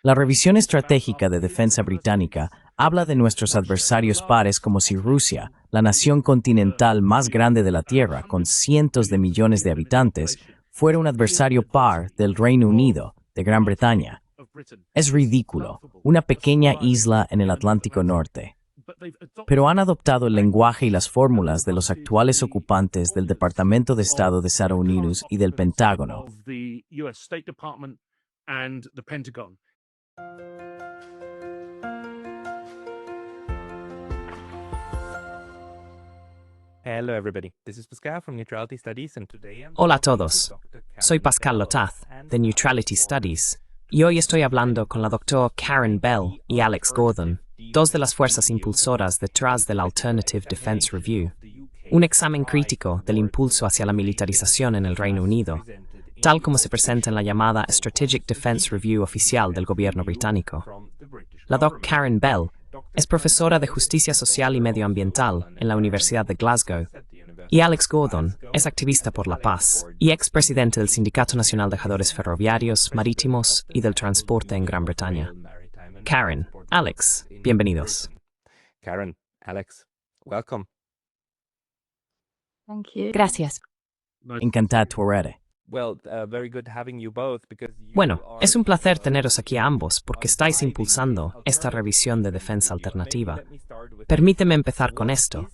La revisión estratégica de defensa británica habla de nuestros adversarios pares como si Rusia, la nación continental más grande de la Tierra, con cientos de millones de habitantes, fuera un adversario par del Reino Unido, de Gran Bretaña. Es ridículo, una pequeña isla en el Atlántico Norte. Pero han adoptado el lenguaje y las fórmulas de los actuales ocupantes del Departamento de Estado de Estados Unidos y del Pentágono. Hello everybody, this is Pascal from Neutrality Studies and today I'm Hola a todos, soy Pascal Lotaz, de Neutrality Studies, y hoy estoy hablando con la doctora Karen Bell y Alex Gordon, dos de las fuerzas impulsoras detrás del Alternative Defense Review, un examen crítico del impulso hacia la militarización en el Reino Unido, tal como se presenta en la llamada Strategic Defense Review oficial del gobierno británico. La Dr. Karen Bell es profesora de Justicia Social y Medioambiental en la Universidad de Glasgow, y Alex Gordon es activista por la paz y expresidente del Sindicato Nacional de Trabajadores Ferroviarios, Marítimos y del Transporte en Gran Bretaña. Karen, Alex, bienvenidos. Karen, Alex, welcome. Thank you. Gracias. Encantado, Torere. Bueno, es un placer teneros aquí a ambos porque estáis impulsando esta revisión de defensa alternativa. Permíteme empezar con esto.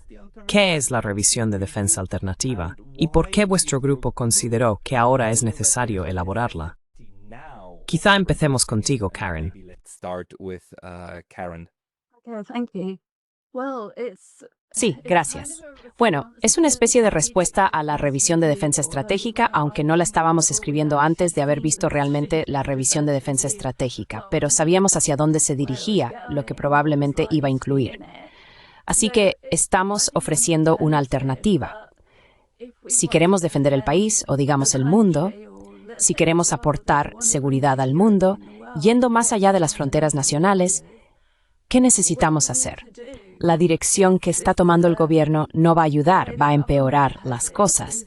¿Qué es la revisión de defensa alternativa y por qué vuestro grupo consideró que ahora es necesario elaborarla? Quizá empecemos contigo, Karen. Okay, thank you. Well, Sí, gracias. Bueno, es una especie de respuesta a la revisión de defensa estratégica, aunque no la estábamos escribiendo antes de haber visto realmente la revisión de defensa estratégica, pero sabíamos hacia dónde se dirigía, lo que probablemente iba a incluir. Así que estamos ofreciendo una alternativa. Si queremos defender el país, o digamos el mundo, si queremos aportar seguridad al mundo, yendo más allá de las fronteras nacionales, ¿qué necesitamos hacer? La dirección que está tomando el gobierno no va a ayudar, va a empeorar las cosas.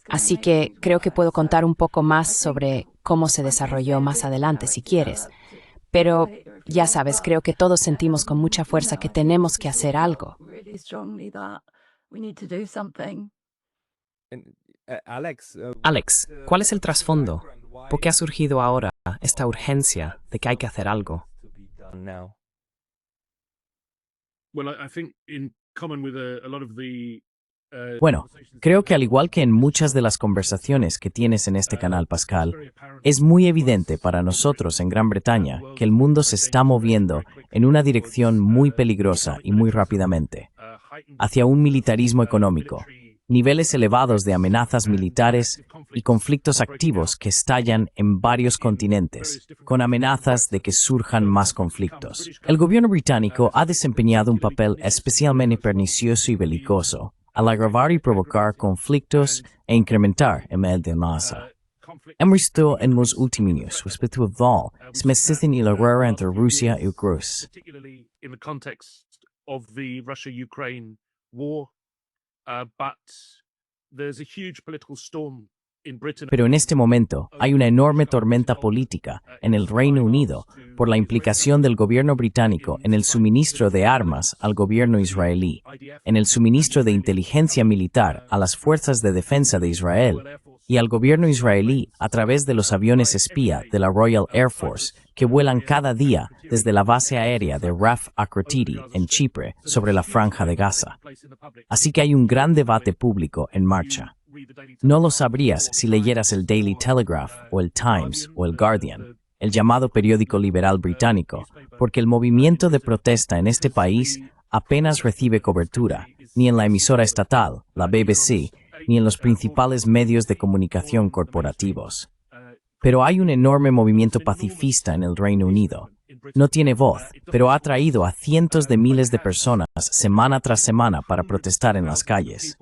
Así que creo que puedo contar un poco más sobre cómo se desarrolló más adelante, si quieres. Pero, ya sabes, creo que todos sentimos con mucha fuerza que tenemos que hacer algo. Alex, ¿cuál es el trasfondo? ¿Por qué ha surgido ahora esta urgencia de que hay que hacer algo? Bueno, creo que al igual que en muchas de las conversaciones que tienes en este canal, Pascal, es muy evidente para nosotros en Gran Bretaña que el mundo se está moviendo en una dirección muy peligrosa y muy rápidamente, hacia un militarismo económico, niveles elevados de amenazas militares y conflictos activos que estallan en varios continentes, con amenazas de que surjan más conflictos. El gobierno británico ha desempeñado un papel especialmente pernicioso y belicoso al agravar y provocar conflictos e incrementar el de amenaza. Hemos visto en los últimos años, respecto a Val, Smithson y la guerra entre Rusia y Ucrania. Pero en este momento hay una enorme tormenta política en el Reino Unido por la implicación del gobierno británico en el suministro de armas al gobierno israelí, en el suministro de inteligencia militar a las fuerzas de defensa de Israel y al gobierno israelí a través de los aviones espía de la Royal Air Force que vuelan cada día desde la base aérea de Raf Akrotiri en Chipre sobre la Franja de Gaza. Así que hay un gran debate público en marcha. No lo sabrías si leyeras el Daily Telegraph o el Times o el Guardian, el llamado periódico liberal británico, porque el movimiento de protesta en este país apenas recibe cobertura, ni en la emisora estatal, la BBC, ni en los principales medios de comunicación corporativos. Pero hay un enorme movimiento pacifista en el Reino Unido. No tiene voz, pero ha atraído a cientos de miles de personas semana tras semana para protestar en las calles.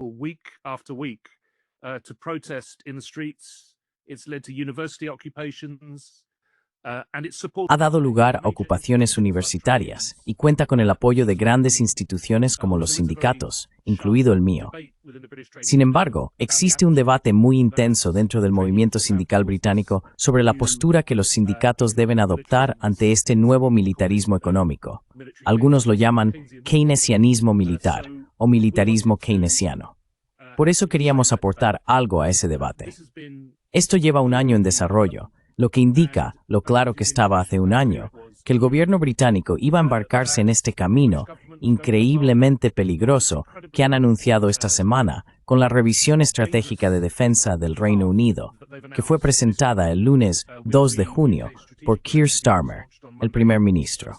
To protest in the streets. It's led to university occupations. Ha dado lugar a ocupaciones universitarias y cuenta con el apoyo de grandes instituciones como los sindicatos, incluido el mío. Sin embargo, existe un debate muy intenso dentro del movimiento sindical británico sobre la postura que los sindicatos deben adoptar ante este nuevo militarismo económico. Algunos lo llaman keynesianismo militar o militarismo keynesiano. Por eso queríamos aportar algo a ese debate. Esto lleva un año en desarrollo, lo que indica, lo claro que estaba hace un año, que el gobierno británico iba a embarcarse en este camino increíblemente peligroso que han anunciado esta semana con la revisión estratégica de defensa del Reino Unido, que fue presentada el lunes 2 de junio por Keir Starmer, el primer ministro.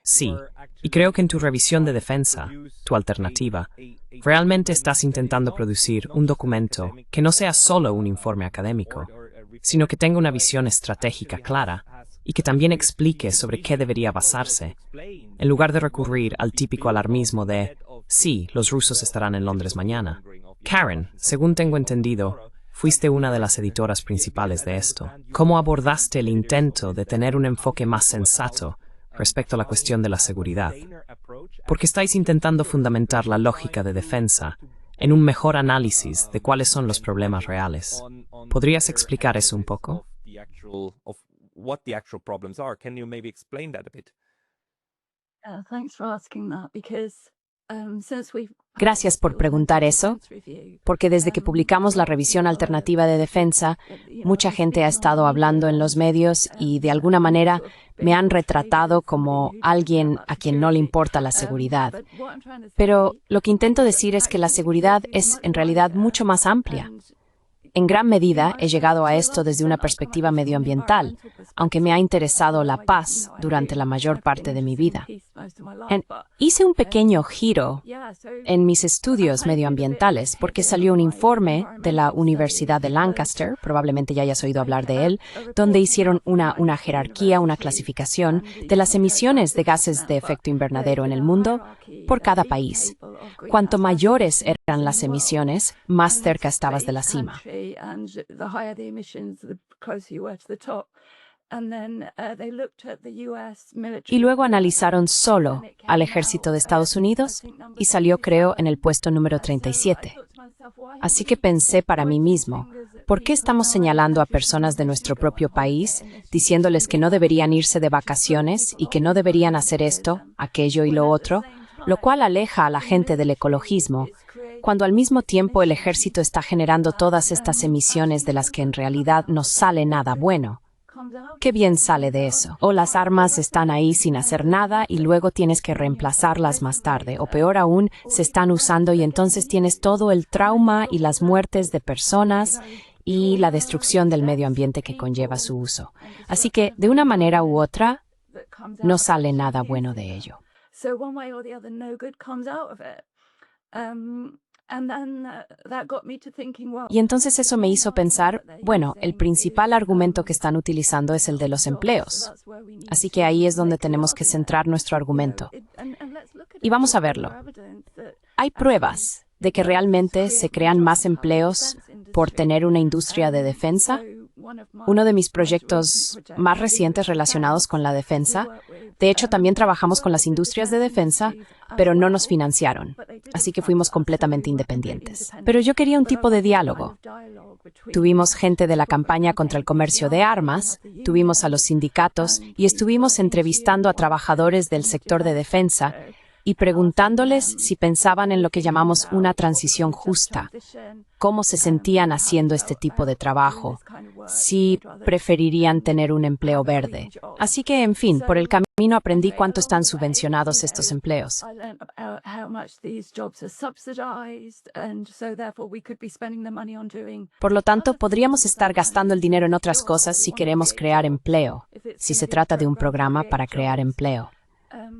Sí, y creo que en tu revisión de defensa, tu alternativa, realmente estás intentando producir un documento que no sea solo un informe académico, sino que tenga una visión estratégica clara y que también explique sobre qué debería basarse, en lugar de recurrir al típico alarmismo de «sí, los rusos estarán en Londres mañana». Karen, según tengo entendido, fuiste una de las editoras principales de esto. ¿Cómo abordaste el intento de tener un enfoque más sensato respecto a la cuestión de la seguridad? Porque estáis intentando fundamentar la lógica de defensa en un mejor análisis de cuáles son los problemas reales. ¿Podrías explicar eso un poco? Thanks for asking that because Gracias por preguntar eso, porque desde que publicamos la revisión alternativa de defensa, mucha gente ha estado hablando en los medios y de alguna manera me han retratado como alguien a quien no le importa la seguridad. Pero lo que intento decir es que la seguridad es en realidad mucho más amplia. En gran medida he llegado a esto desde una perspectiva medioambiental, aunque me ha interesado la paz durante la mayor parte de mi vida. Hice un pequeño giro en mis estudios medioambientales porque salió un informe de la Universidad de Lancaster, probablemente ya hayas oído hablar de él, donde hicieron una jerarquía, una clasificación de las emisiones de gases de efecto invernadero en el mundo por cada país. Cuanto mayores eran las emisiones, más cerca estabas de la cima. Y luego analizaron solo al ejército de Estados Unidos y salió, creo, en el puesto número 37. Así que pensé para mí mismo, ¿por qué estamos señalando a personas de nuestro propio país, diciéndoles que no deberían irse de vacaciones y que no deberían hacer esto, aquello y lo otro, lo cual aleja a la gente del ecologismo, cuando al mismo tiempo el ejército está generando todas estas emisiones de las que en realidad no sale nada bueno? ¿Qué bien sale de eso? O las armas están ahí sin hacer nada y luego tienes que reemplazarlas más tarde, o peor aún, se están usando y entonces tienes todo el trauma y las muertes de personas y la destrucción del medio ambiente que conlleva su uso. Así que, de una manera u otra, no sale nada bueno de ello. Y entonces eso me hizo pensar, bueno, el principal argumento que están utilizando es el de los empleos. Así que ahí es donde tenemos que centrar nuestro argumento. Y vamos a verlo. Hay pruebas de que realmente se crean más empleos por tener una industria de defensa. Uno de mis proyectos más recientes relacionados con la defensa, de hecho también trabajamos con las industrias de defensa, pero no nos financiaron, así que fuimos completamente independientes. Pero yo quería un tipo de diálogo. Tuvimos gente de la campaña contra el comercio de armas, tuvimos a los sindicatos y estuvimos entrevistando a trabajadores del sector de defensa y preguntándoles si pensaban en lo que llamamos una transición justa, cómo se sentían haciendo este tipo de trabajo, si preferirían tener un empleo verde. Así que, en fin, por el camino aprendí cuánto están subvencionados estos empleos. Por lo tanto, podríamos estar gastando el dinero en otras cosas si queremos crear empleo, si se trata de un programa para crear empleo.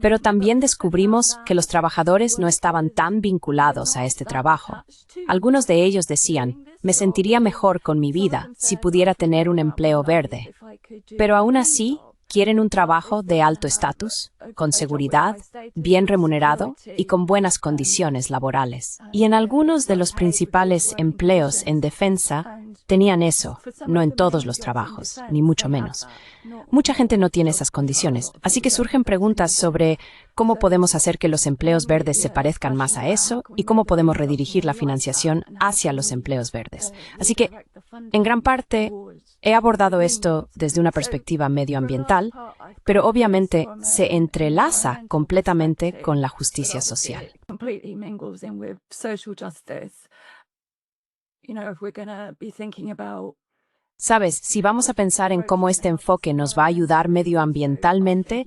Pero también descubrimos que los trabajadores no estaban tan vinculados a este trabajo. Algunos de ellos decían, me sentiría mejor con mi vida si pudiera tener un empleo verde. Pero aún así, quieren un trabajo de alto estatus, con seguridad, bien remunerado y con buenas condiciones laborales. Y en algunos de los principales empleos en defensa tenían eso, no en todos los trabajos, ni mucho menos. Mucha gente no tiene esas condiciones, así que surgen preguntas sobre cómo podemos hacer que los empleos verdes se parezcan más a eso y cómo podemos redirigir la financiación hacia los empleos verdes. Así que, en gran parte, he abordado esto desde una perspectiva medioambiental, pero obviamente se entrelaza completamente con la justicia social. Sabes, si vamos a pensar en cómo este enfoque nos va a ayudar medioambientalmente,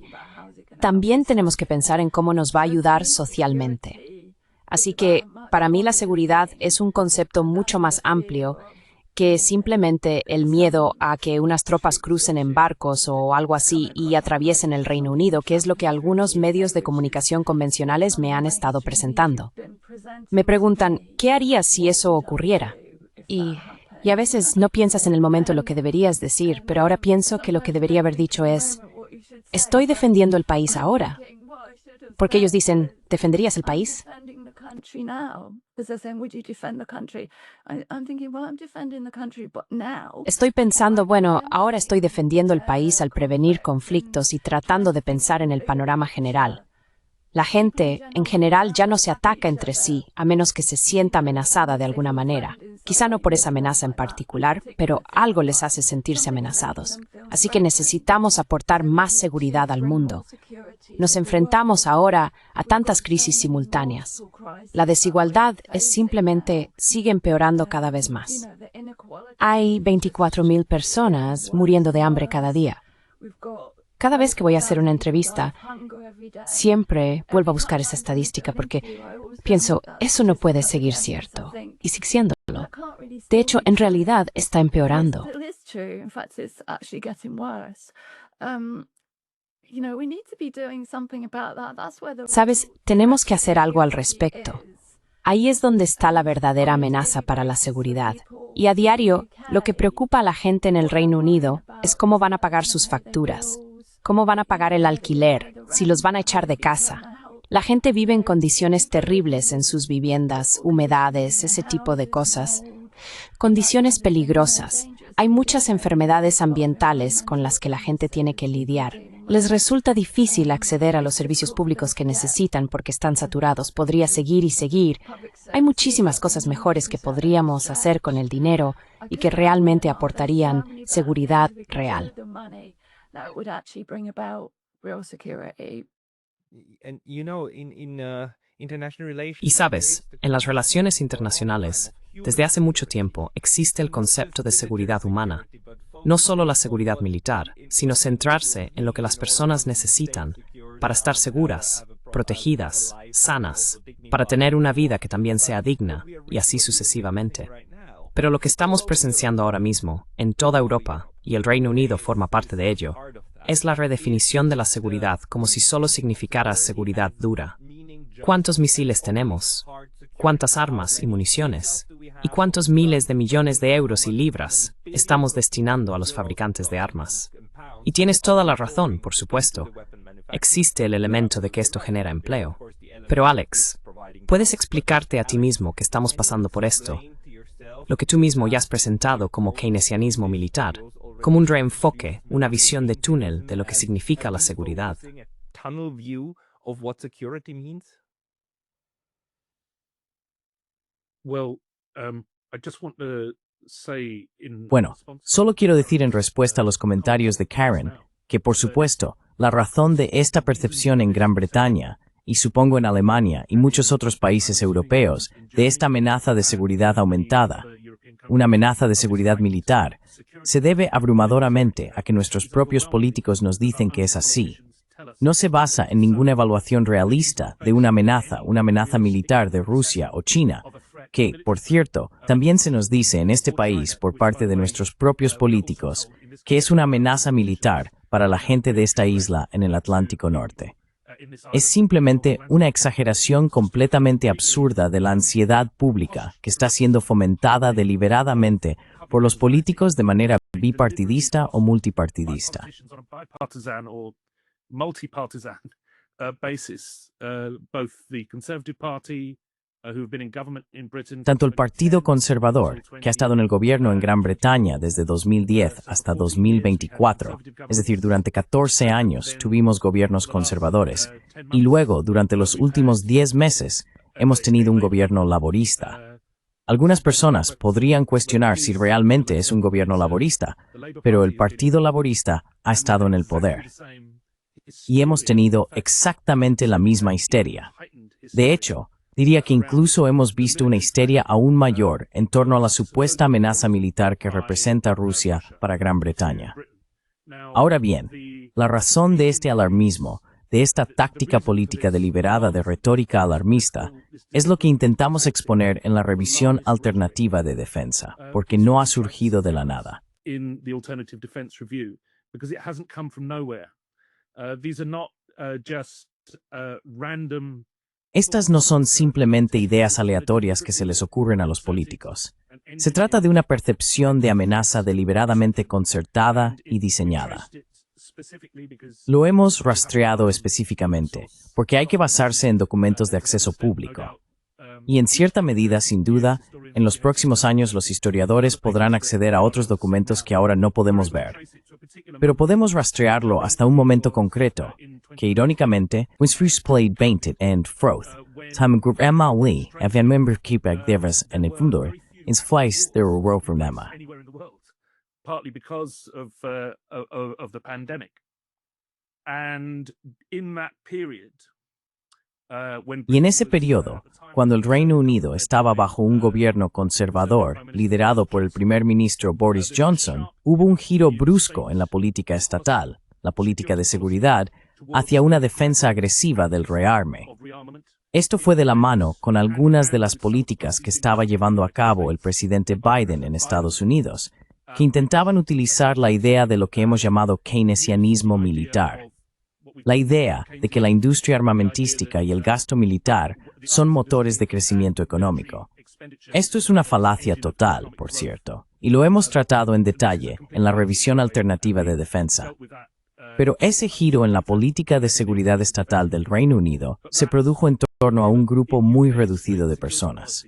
también tenemos que pensar en cómo nos va a ayudar socialmente. Así que, para mí la seguridad es un concepto mucho más amplio que simplemente el miedo a que unas tropas crucen en barcos o algo así y atraviesen el Reino Unido, que es lo que algunos medios de comunicación convencionales me han estado presentando. Me preguntan, ¿qué harías si eso ocurriera? Y a veces no piensas en el momento lo que deberías decir, pero ahora pienso que lo que debería haber dicho es, estoy defendiendo el país ahora. Porque ellos dicen, ¿defenderías el país? Estoy pensando, bueno, ahora estoy defendiendo el país al prevenir conflictos y tratando de pensar en el panorama general. La gente, en general, ya no se ataca entre sí, a menos que se sienta amenazada de alguna manera. Quizá no por esa amenaza en particular, pero algo les hace sentirse amenazados. Así que necesitamos aportar más seguridad al mundo. Nos enfrentamos ahora a tantas crisis simultáneas. La desigualdad sigue empeorando cada vez más. Hay 24,000 personas muriendo de hambre cada día. Cada vez que voy a hacer una entrevista, siempre vuelvo a buscar esa estadística porque pienso, eso no puede seguir cierto, y sigue siéndolo. De hecho, en realidad está empeorando. Sabes, tenemos que hacer algo al respecto. Ahí es donde está la verdadera amenaza para la seguridad. Y a diario, lo que preocupa a la gente en el Reino Unido es cómo van a pagar sus facturas. ¿Cómo van a pagar el alquiler? Si los van a echar de casa. La gente vive en condiciones terribles en sus viviendas, humedades, ese tipo de cosas. Condiciones peligrosas. Hay muchas enfermedades ambientales con las que la gente tiene que lidiar. Les resulta difícil acceder a los servicios públicos que necesitan porque están saturados. Podría seguir y seguir. Hay muchísimas cosas mejores que podríamos hacer con el dinero y que realmente aportarían seguridad real. That would actually bring about real security. Y sabes, en las relaciones internacionales, desde hace mucho tiempo existe el concepto de seguridad humana. No solo la seguridad militar, sino centrarse en lo que las personas necesitan para estar seguras, protegidas, sanas, para tener una vida que también sea digna, y así sucesivamente. Pero lo que estamos presenciando ahora mismo, en toda Europa, y el Reino Unido forma parte de ello, es la redefinición de la seguridad como si solo significara seguridad dura. ¿Cuántos misiles tenemos? ¿Cuántas armas y municiones? ¿Y cuántos miles de millones de euros y libras estamos destinando a los fabricantes de armas? Y tienes toda la razón, por supuesto. Existe el elemento de que esto genera empleo. Pero Alex, ¿puedes explicarte a ti mismo que estamos pasando por esto? Lo que tú mismo ya has presentado como keynesianismo militar, como un reenfoque, una visión de túnel de lo que significa la seguridad. Bueno, solo quiero decir en respuesta a los comentarios de Karen que, por supuesto, la razón de esta percepción en Gran Bretaña, y supongo en Alemania y muchos otros países europeos, de esta amenaza de seguridad aumentada, una amenaza de seguridad militar, se debe abrumadoramente a que nuestros propios políticos nos dicen que es así. No se basa en ninguna evaluación realista de una amenaza militar de Rusia o China, que, por cierto, también se nos dice en este país por parte de nuestros propios políticos que es una amenaza militar para la gente de esta isla en el Atlántico Norte. Es simplemente una exageración completamente absurda de la ansiedad pública que está siendo fomentada deliberadamente por los políticos de manera bipartidista o multipartidista. Politicians on a bipartisan or multi-partisan basis. Both the Conservative Party, who have been in government in Britain. Tanto el Partido Conservador, que ha estado en el gobierno en Gran Bretaña desde 2010 hasta 2024, es decir, durante 14 años tuvimos gobiernos conservadores, y luego, durante los últimos 10 meses, hemos tenido un gobierno laborista. Algunas personas podrían cuestionar si realmente es un gobierno laborista, pero el Partido Laborista ha estado en el poder. Y hemos tenido exactamente la misma histeria. De hecho, diría que incluso hemos visto una histeria aún mayor en torno a la supuesta amenaza militar que representa Rusia para Gran Bretaña. Ahora bien, la razón de este alarmismo, de esta táctica política deliberada de retórica alarmista, es lo que intentamos exponer en la revisión alternativa de defensa, porque no ha surgido de la nada. In the Alternative Defence Review, because it hasn't come from nowhere. These are not just random. Estas no son simplemente ideas aleatorias que se les ocurren a los políticos. Se trata de una percepción de amenaza deliberadamente concertada y diseñada. Lo hemos rastreado específicamente, porque hay que basarse en documentos de acceso público. Y en cierta medida, sin duda, en los próximos años los historiadores podrán acceder a otros documentos que ahora no podemos ver. Pero podemos rastrearlo hasta un momento concreto, que irónicamente, Winsfrus played Bainted and Froth, Tam Group Emma Lee, Evan Member Keepag Devas and Ifundor, ins Fleiss there were world from Emma. Anywhere in the world, partly because of the pandemic. And in that period, Y en ese periodo, cuando el Reino Unido estaba bajo un gobierno conservador liderado por el primer ministro Boris Johnson, hubo un giro brusco en la política estatal, la política de seguridad, hacia una defensa agresiva del rearme. Esto fue de la mano con algunas de las políticas que estaba llevando a cabo el presidente Biden en Estados Unidos, que intentaban utilizar la idea de lo que hemos llamado keynesianismo militar. La idea de que la industria armamentística y el gasto militar son motores de crecimiento económico. Esto es una falacia total, por cierto, y lo hemos tratado en detalle en la revisión alternativa de defensa. Pero ese giro en la política de seguridad estatal del Reino Unido se produjo en torno a un grupo muy reducido de personas.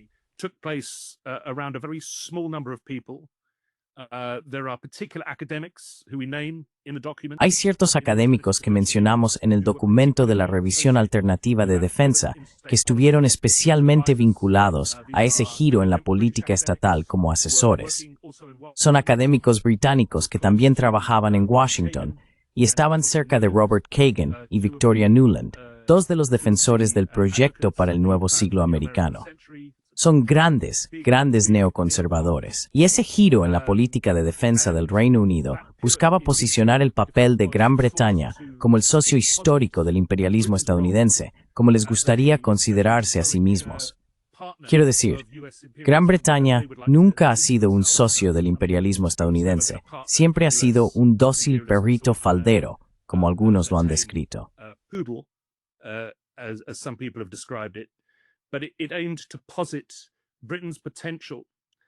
Hay ciertos académicos que mencionamos en el documento de la revisión alternativa de defensa que estuvieron especialmente vinculados a ese giro en la política estatal como asesores. Son académicos británicos que también trabajaban en Washington y estaban cerca de Robert Kagan y Victoria Nuland, dos de los defensores del proyecto para el nuevo siglo americano. Son grandes neoconservadores. Y ese giro en la política de defensa del Reino Unido buscaba posicionar el papel de Gran Bretaña como el socio histórico del imperialismo estadounidense, como les gustaría considerarse a sí mismos. Quiero decir, Gran Bretaña nunca ha sido un socio del imperialismo estadounidense, siempre ha sido un dócil perrito faldero, como algunos lo han descrito.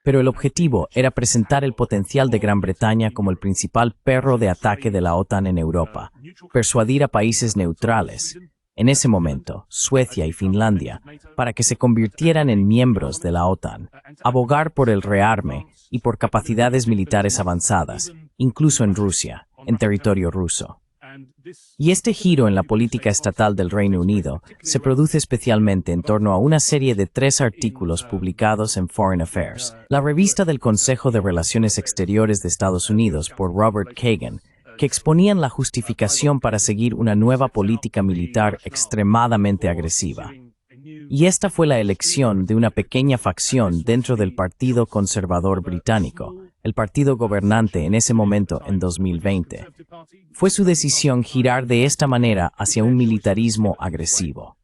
Pero el objetivo era presentar el potencial de Gran Bretaña como el principal perro de ataque de la OTAN en Europa, persuadir a países neutrales, en ese momento, Suecia y Finlandia, para que se convirtieran en miembros de la OTAN, abogar por el rearme y por capacidades militares avanzadas, incluso en Rusia, en territorio ruso. Y este giro en la política estatal del Reino Unido se produce especialmente en torno a una serie de 3 artículos publicados en Foreign Affairs, la revista del Consejo de Relaciones Exteriores de Estados Unidos por Robert Kagan, que exponían la justificación para seguir una nueva política militar extremadamente agresiva. Y esta fue la elección de una pequeña facción dentro del Partido Conservador Británico, el partido gobernante en ese momento en 2020. Fue su decisión girar de esta manera hacia un militarismo agresivo.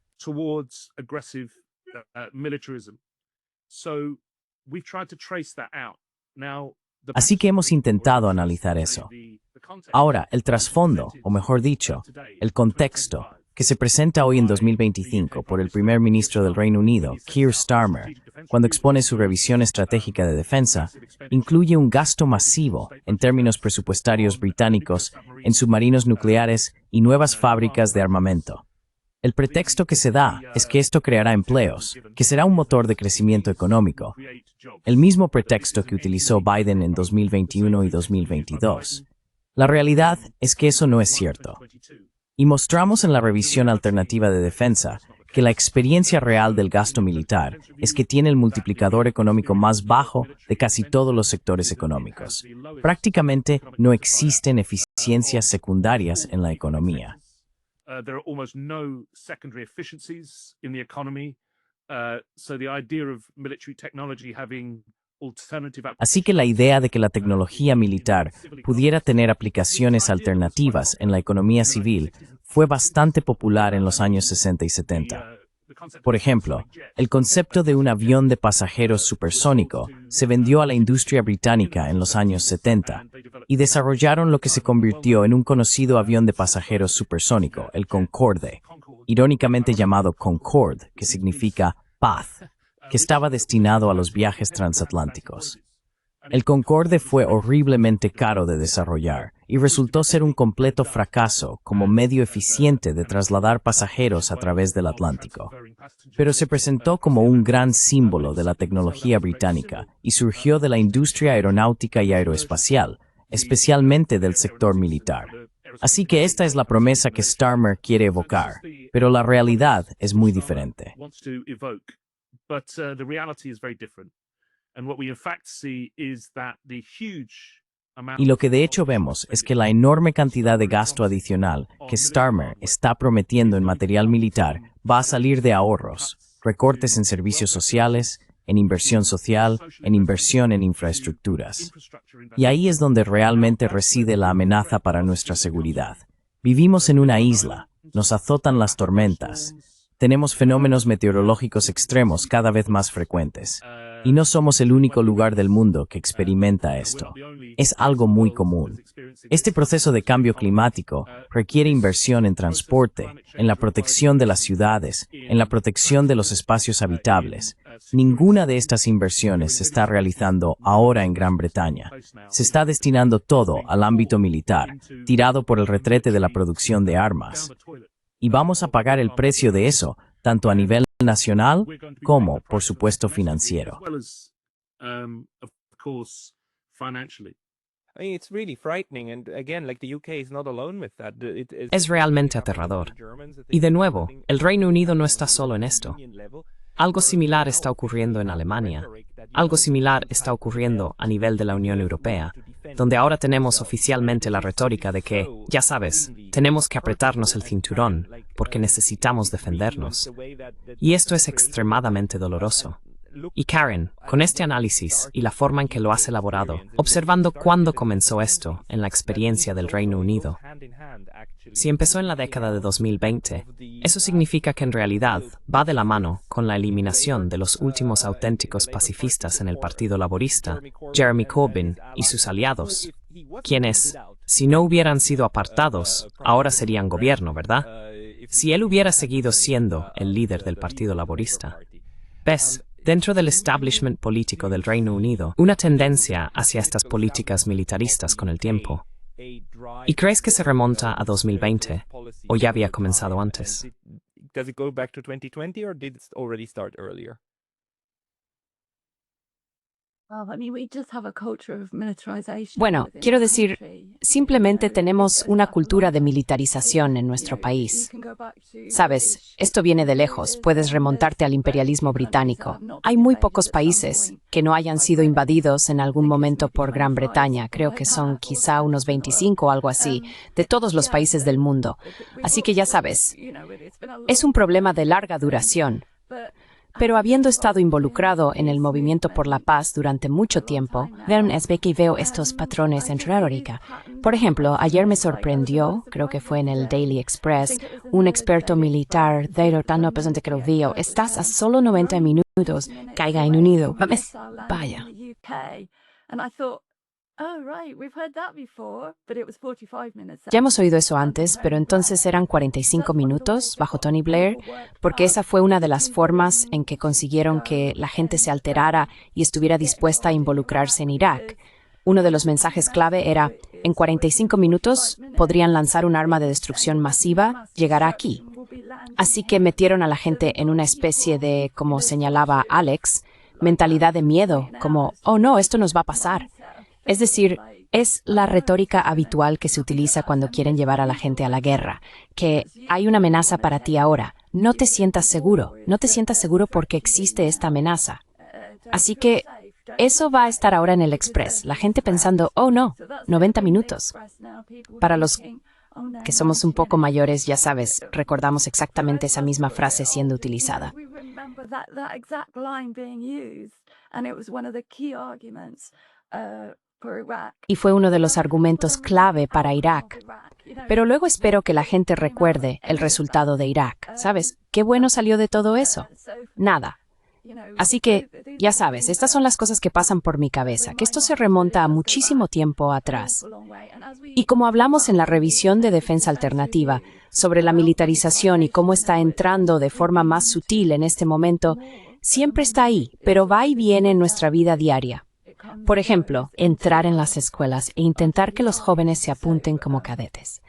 Así que hemos intentado analizar eso. Ahora, el trasfondo, o mejor dicho, el contexto, que se presenta hoy en 2025 por el primer ministro del Reino Unido, Keir Starmer, cuando expone su revisión estratégica de defensa, incluye un gasto masivo en términos presupuestarios británicos en submarinos nucleares y nuevas fábricas de armamento. El pretexto que se da es que esto creará empleos, que será un motor de crecimiento económico, el mismo pretexto que utilizó Biden en 2021 y 2022. La realidad es que eso no es cierto. Y mostramos en la revisión alternativa de defensa que la experiencia real del gasto militar es que tiene el multiplicador económico más bajo de casi todos los sectores económicos. Prácticamente no existen eficiencias secundarias en la economía. There are almost no secondary efficiencies in the economy. So the idea of military technology having alternative Así que la idea de que la tecnología militar pudiera tener aplicaciones alternativas en la economía civil fue bastante popular en los años 60 y 70. Por ejemplo, el concepto de un avión de pasajeros supersónico se vendió a la industria británica en los años 70 y desarrollaron lo que se convirtió en un conocido avión de pasajeros supersónico, el Concorde, irónicamente llamado Concorde, que significa paz, que estaba destinado a los viajes transatlánticos. El Concorde fue horriblemente caro de desarrollar y resultó ser un completo fracaso como medio eficiente de trasladar pasajeros a través del Atlántico. Pero se presentó como un gran símbolo de la tecnología británica y surgió de la industria aeronáutica y aeroespacial, especialmente del sector militar. Así que esta es la promesa que Starmer quiere evocar, pero la realidad es muy diferente. Y lo que de hecho vemos es que la enorme cantidad de gasto adicional que Starmer está prometiendo en material militar va a salir de ahorros, recortes en servicios sociales, en inversión social, en inversión en infraestructuras. Y ahí es donde realmente reside la amenaza para nuestra seguridad. Vivimos en una isla, nos azotan las tormentas, tenemos fenómenos meteorológicos extremos cada vez más frecuentes. Y no somos el único lugar del mundo que experimenta esto. Es algo muy común. Este proceso de cambio climático requiere inversión en transporte, en la protección de las ciudades, en la protección de los espacios habitables. Ninguna de estas inversiones se está realizando ahora en Gran Bretaña. Se está destinando todo al ámbito militar, tirado por el retrete de la producción de armas. Y vamos a pagar el precio de eso, tanto a nivel nacional como, por supuesto, financiero. Es realmente aterrador. Y de nuevo, el Reino Unido no está solo en esto. Algo similar está ocurriendo en Alemania. Algo similar está ocurriendo a nivel de la Unión Europea, donde ahora tenemos oficialmente la retórica de que, ya sabes, tenemos que apretarnos el cinturón porque necesitamos defendernos. Y esto es extremadamente doloroso. Y Karen, con este análisis y la forma en que lo has elaborado, observando cuándo comenzó esto en la experiencia del Reino Unido, si empezó en la década de 2020, eso significa que en realidad va de la mano con la eliminación de los últimos auténticos pacifistas en el Partido Laborista, Jeremy Corbyn y sus aliados, quienes, si no hubieran sido apartados, ahora serían gobierno, ¿verdad? Si él hubiera seguido siendo el líder del Partido Laborista. ¿Ves? Dentro del establishment político del Reino Unido, una tendencia hacia estas políticas militaristas con el tiempo. ¿Y crees que se remonta a 2020 o ya había comenzado antes? Does it go back to 2020 or did it already start earlier? Bueno, quiero decir, simplemente tenemos una cultura de militarización en nuestro país. Sabes, esto viene de lejos, puedes remontarte al imperialismo británico. Hay muy pocos países que no hayan sido invadidos en algún momento por Gran Bretaña, creo que son quizá unos 25 o algo así, de todos los países del mundo. Así que ya sabes, es un problema de larga duración. Pero habiendo estado involucrado en el movimiento por la paz durante mucho tiempo, veo estos patrones en teórica. Por ejemplo, ayer me sorprendió, creo que fue en el Daily Express, un experto militar, tan presente que lo vio, estás a solo 90 minutos, caiga en unido. Vaya. Oh, right, we've heard that before, but it was 45 minutes. Ya hemos oído eso antes, pero entonces eran 45 minutos bajo Tony Blair, porque esa fue una de las formas en que consiguieron que la gente se alterara y estuviera dispuesta a involucrarse en Irak. Uno de los mensajes clave era, en 45 minutos podrían lanzar un arma de destrucción masiva, llegará aquí. Así que metieron a la gente en una especie de, como señalaba Alex, mentalidad de miedo, como, oh no, esto nos va a pasar. Es decir, es la retórica habitual que se utiliza cuando quieren llevar a la gente a la guerra, que hay una amenaza para ti ahora, no te sientas seguro porque existe esta amenaza. Así que eso va a estar ahora en el Express, la gente pensando, oh no, 90 minutos. Para los que somos un poco mayores, ya sabes, recordamos exactamente esa misma frase siendo utilizada. Y fue uno de los argumentos clave para Irak. Pero luego espero que la gente recuerde el resultado de Irak. ¿Sabes? ¿Qué bueno salió de todo eso? Nada. Así que, ya sabes, estas son las cosas que pasan por mi cabeza, que esto se remonta a muchísimo tiempo atrás. Y como hablamos en la revisión de Defensa Alternativa sobre la militarización y cómo está entrando de forma más sutil en este momento, siempre está ahí, pero va y viene en nuestra vida diaria. Por ejemplo, entrar en las escuelas e intentar que los jóvenes se apunten como cadetes.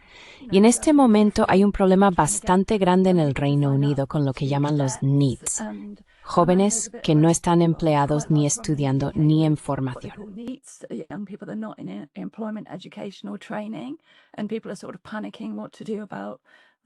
Y en este momento hay un problema bastante grande en el Reino Unido con lo que llaman los NEETs, jóvenes que no están empleados ni estudiando ni en formación.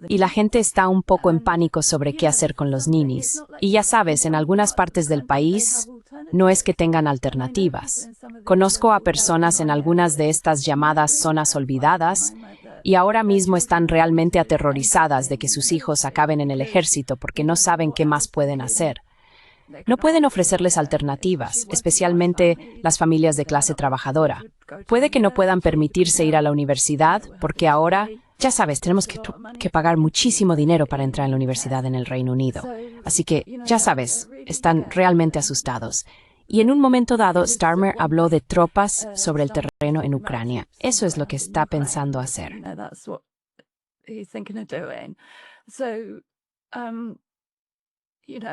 Y la gente está un poco en pánico sobre qué hacer con los ninis. Y ya sabes, en algunas partes del país no es que tengan alternativas. Conozco a personas en algunas de estas llamadas zonas olvidadas y ahora mismo están realmente aterrorizadas de que sus hijos acaben en el ejército porque no saben qué más pueden hacer. No pueden ofrecerles alternativas, especialmente las familias de clase trabajadora. Puede que no puedan permitirse ir a la universidad porque ahora, ya sabes, tenemos que pagar muchísimo dinero para entrar en la universidad en el Reino Unido. Así que, ya sabes, están realmente asustados. Y en un momento dado, Starmer habló de tropas sobre el terreno en Ucrania. Eso es lo que está pensando hacer.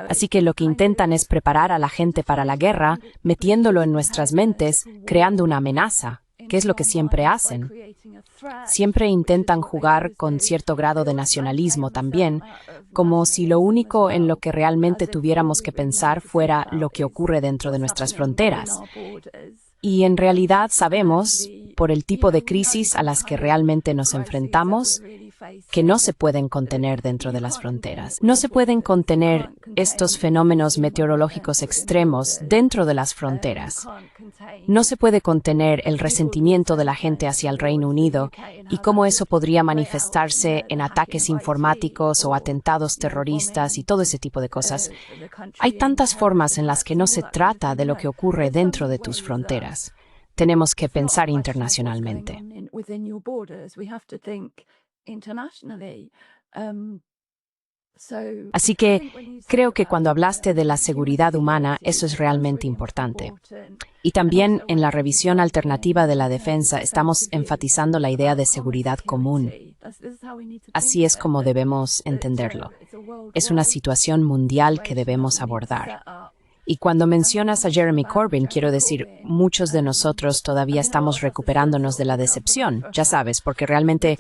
Así que lo que intentan es preparar a la gente para la guerra, metiéndolo en nuestras mentes, creando una amenaza, que es lo que siempre hacen. Siempre intentan jugar con cierto grado de nacionalismo también, como si lo único en lo que realmente tuviéramos que pensar fuera lo que ocurre dentro de nuestras fronteras. Y en realidad sabemos, por el tipo de crisis a las que realmente nos enfrentamos, que no se pueden contener dentro de las fronteras. No se pueden contener estos fenómenos meteorológicos extremos dentro de las fronteras. No se puede contener el resentimiento de la gente hacia el Reino Unido y cómo eso podría manifestarse en ataques informáticos o atentados terroristas y todo ese tipo de cosas. Hay tantas formas en las que no se trata de lo que ocurre dentro de tus fronteras. Tenemos que pensar internacionalmente. Así que creo que cuando hablaste de la seguridad humana, eso es realmente importante. Y también en la revisión alternativa de la defensa estamos enfatizando la idea de seguridad común. Así es como debemos entenderlo. Es una situación mundial que debemos abordar. Y cuando mencionas a Jeremy Corbyn, quiero decir, muchos de nosotros todavía estamos recuperándonos de la decepción, ya sabes, porque realmente,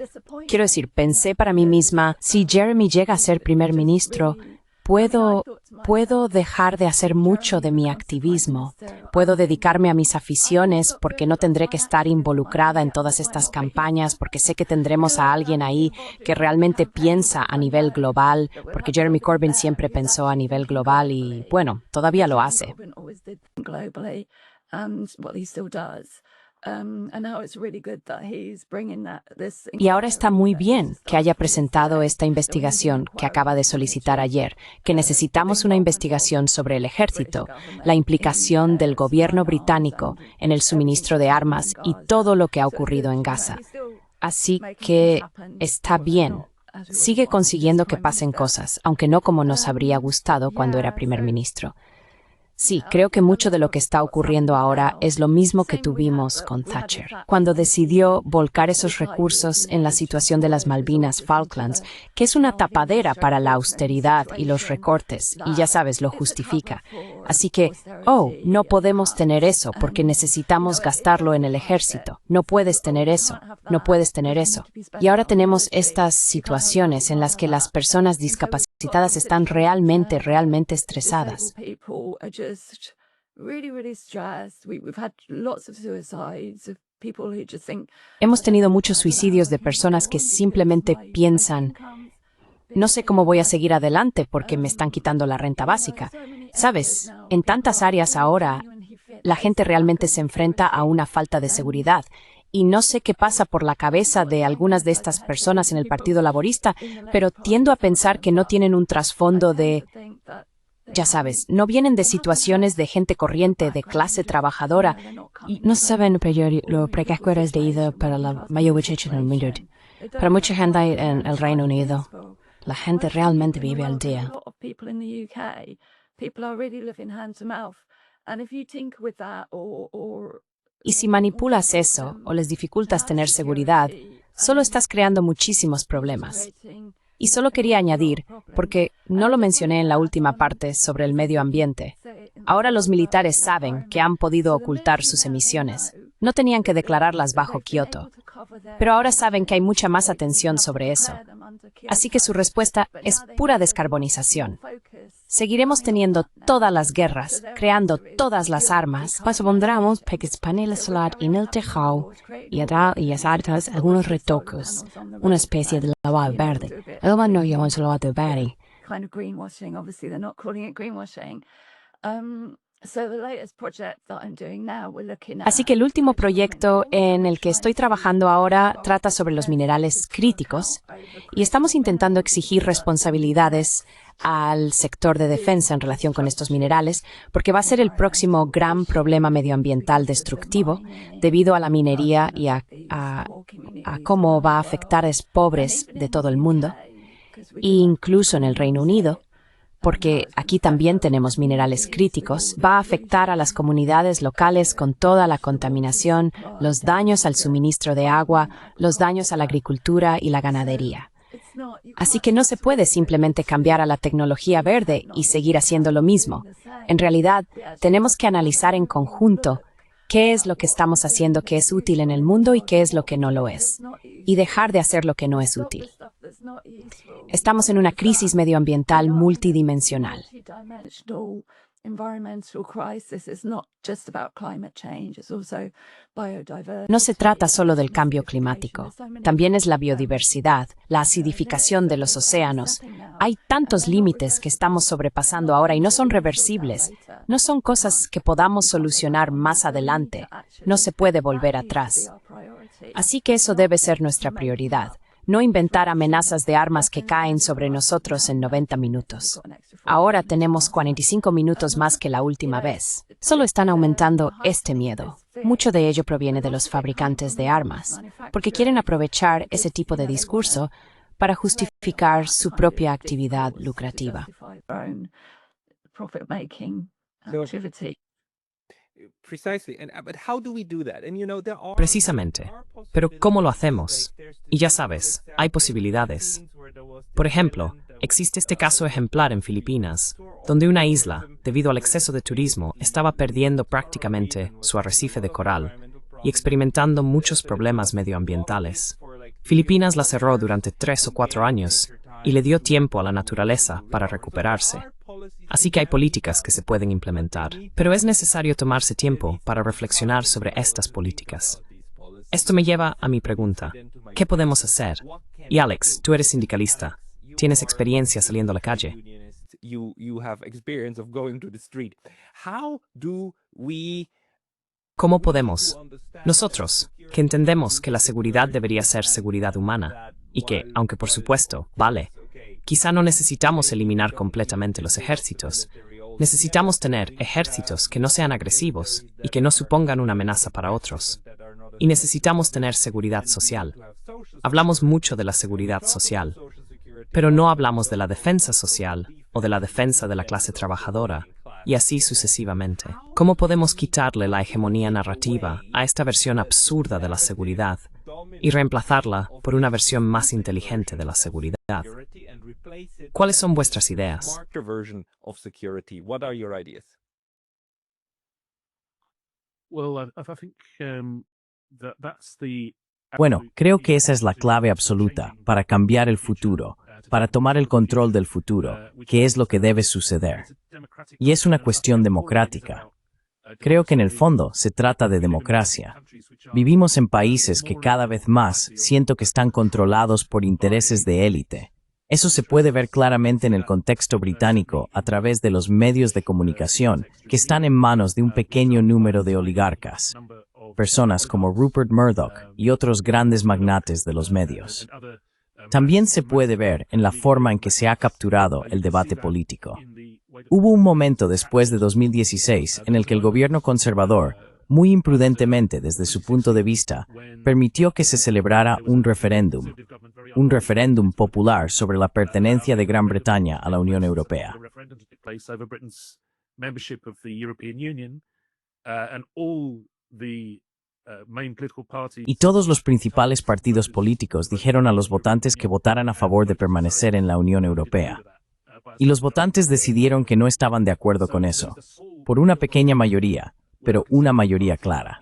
quiero decir, pensé para mí misma, si Jeremy llega a ser primer ministro, puedo dejar de hacer mucho de mi activismo, puedo dedicarme a mis aficiones porque no tendré que estar involucrada en todas estas campañas, porque sé que tendremos a alguien ahí que realmente piensa a nivel global, porque Jeremy Corbyn siempre pensó a nivel global y, bueno, todavía lo hace. Y ahora está muy bien que haya presentado esta investigación que acaba de solicitar ayer, que necesitamos una investigación sobre el ejército, la implicación del gobierno británico en el suministro de armas y todo lo que ha ocurrido en Gaza. Así que está bien. Sigue consiguiendo que pasen cosas, aunque no como nos habría gustado cuando era primer ministro. Sí, creo que mucho de lo que está ocurriendo ahora es lo mismo que tuvimos con Thatcher, cuando decidió volcar esos recursos en la situación de las Malvinas Falklands, que es una tapadera para la austeridad y los recortes, y ya sabes, lo justifica. Así que, no podemos tener eso porque necesitamos gastarlo en el ejército. No puedes tener eso, no puedes tener eso. Y ahora tenemos estas situaciones en las que las personas discapacitadas están realmente estresadas. Hemos tenido muchos suicidios de personas que simplemente piensan, no sé cómo voy a seguir adelante porque me están quitando la renta básica. Sabes, en tantas áreas ahora, la gente realmente se enfrenta a una falta de seguridad. Y no sé qué pasa por la cabeza de algunas de estas personas en el Partido Laborista, pero tiendo a pensar que no tienen un trasfondo de, ya sabes, no vienen de situaciones de gente corriente, de clase trabajadora. Y no saben lo precarias que es de vida para la mayoría en el mundo. Para mucha gente en el Reino Unido, la gente realmente vive al día. Y si manipulas eso o les dificultas tener seguridad, solo estás creando muchísimos problemas. Y solo quería añadir, porque no lo mencioné en la última parte sobre el medio ambiente, ahora los militares saben que han podido ocultar sus emisiones. No tenían que declararlas bajo Kioto, pero ahora saben que hay mucha más atención sobre eso. Así que su respuesta es pura descarbonización. Seguiremos teniendo todas las guerras, creando todas las armas. Pondremos paneles solares en el tejado y algunos retoques, una especie de lavado verde. El no llamamos lavado verde. Así que el último proyecto en el que estoy trabajando ahora trata sobre los minerales críticos y estamos intentando exigir responsabilidades al sector de defensa en relación con estos minerales, porque va a ser el próximo gran problema medioambiental destructivo debido a la minería y a cómo va a afectar a los pobres de todo el mundo, e incluso en el Reino Unido, porque aquí también tenemos minerales críticos, va a afectar a las comunidades locales con toda la contaminación, los daños al suministro de agua, los daños a la agricultura y la ganadería. Así que no se puede simplemente cambiar a la tecnología verde y seguir haciendo lo mismo. En realidad, tenemos que analizar en conjunto qué es lo que estamos haciendo que es útil en el mundo y qué es lo que no lo es, y dejar de hacer lo que no es útil. Estamos en una crisis medioambiental multidimensional. No se trata solo del cambio climático, también es la biodiversidad, la acidificación de los océanos. Hay tantos límites que estamos sobrepasando ahora y no son reversibles, no son cosas que podamos solucionar más adelante, no se puede volver atrás. Así que eso debe ser nuestra prioridad. No inventar amenazas de armas que caen sobre nosotros en 90 minutos. Ahora tenemos 45 minutos más que la última vez. Solo están aumentando este miedo. Mucho de ello proviene de los fabricantes de armas, porque quieren aprovechar ese tipo de discurso para justificar su propia actividad lucrativa. Precisamente. Pero ¿cómo lo hacemos? Y ya sabes, hay posibilidades. Por ejemplo, existe este caso ejemplar en Filipinas, donde una isla, debido al exceso de turismo, estaba perdiendo prácticamente su arrecife de coral y experimentando muchos problemas medioambientales. Filipinas la cerró durante 3 o 4 años y le dio tiempo a la naturaleza para recuperarse. Así que hay políticas que se pueden implementar, pero es necesario tomarse tiempo para reflexionar sobre estas políticas. Esto me lleva a mi pregunta, ¿qué podemos hacer? Y Alex, tú eres sindicalista, tienes experiencia saliendo a la calle. ¿Cómo podemos? Nosotros, que entendemos que la seguridad debería ser seguridad humana, y que, aunque por supuesto, vale, quizá no necesitamos eliminar completamente los ejércitos. Necesitamos tener ejércitos que no sean agresivos y que no supongan una amenaza para otros. Y necesitamos tener seguridad social. Hablamos mucho de la seguridad social, pero no hablamos de la defensa social o de la defensa de la clase trabajadora y así sucesivamente. ¿Cómo podemos quitarle la hegemonía narrativa a esta versión absurda de la seguridad y reemplazarla por una versión más inteligente de la seguridad? ¿Cuáles son vuestras ideas? Smarter version of security. What are your ideas? Well, I think that's the Bueno, creo que esa es la clave absoluta para cambiar el futuro, para tomar el control del futuro, que es lo que debe suceder. Y es una cuestión democrática. Creo que en el fondo se trata de democracia. Vivimos en países que cada vez más siento que están controlados por intereses de élite. Eso se puede ver claramente en el contexto británico a través de los medios de comunicación que están en manos de un pequeño número de oligarcas, personas como Rupert Murdoch y otros grandes magnates de los medios. También se puede ver en la forma en que se ha capturado el debate político. Hubo un momento después de 2016 en el que el gobierno conservador, muy imprudentemente desde su punto de vista, permitió que se celebrara un referéndum popular sobre la pertenencia de Gran Bretaña a la Unión Europea. Y todos los principales partidos políticos dijeron a los votantes que votaran a favor de permanecer en la Unión Europea. Y los votantes decidieron que no estaban de acuerdo con eso, por una pequeña mayoría, pero una mayoría clara.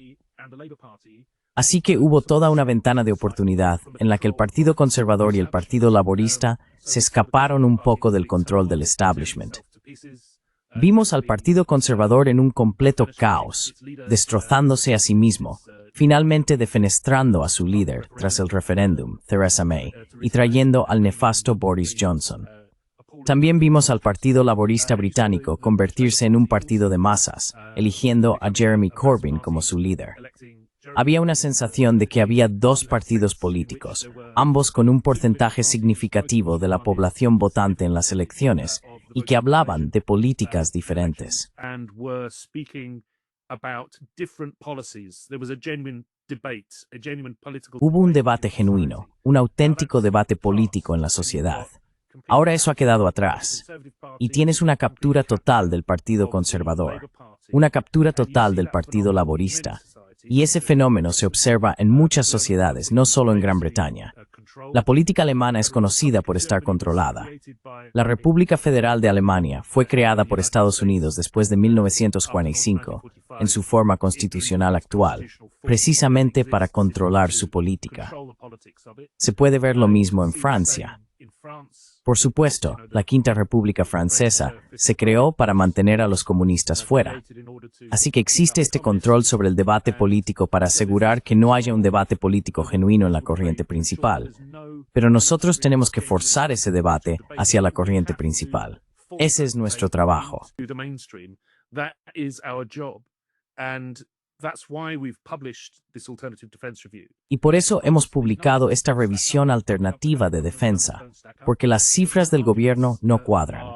Así que hubo toda una ventana de oportunidad en la que el Partido Conservador y el Partido Laborista se escaparon un poco del control del establishment. Vimos al Partido Conservador en un completo caos, destrozándose a sí mismo, finalmente defenestrando a su líder tras el referéndum, Theresa May, y trayendo al nefasto Boris Johnson. También vimos al Partido Laborista británico convertirse en un partido de masas, eligiendo a Jeremy Corbyn como su líder. Había una sensación de que había dos partidos políticos, ambos con un porcentaje significativo de la población votante en las elecciones, y que hablaban de políticas diferentes. Hubo un debate genuino, un auténtico debate político en la sociedad. Ahora eso ha quedado atrás. Y tienes una captura total del Partido Conservador, una captura total del Partido Laborista. Y ese fenómeno se observa en muchas sociedades, no solo en Gran Bretaña. La política alemana es conocida por estar controlada. La República Federal de Alemania fue creada por Estados Unidos después de 1945, en su forma constitucional actual, precisamente para controlar su política. Se puede ver lo mismo en Francia. Por supuesto, la Quinta República Francesa se creó para mantener a los comunistas fuera. Así que existe este control sobre el debate político para asegurar que no haya un debate político genuino en la corriente principal. Pero nosotros tenemos que forzar ese debate hacia la corriente principal. Ese es nuestro trabajo. Y por eso hemos publicado esta revisión alternativa de defensa, porque las cifras del gobierno no cuadran.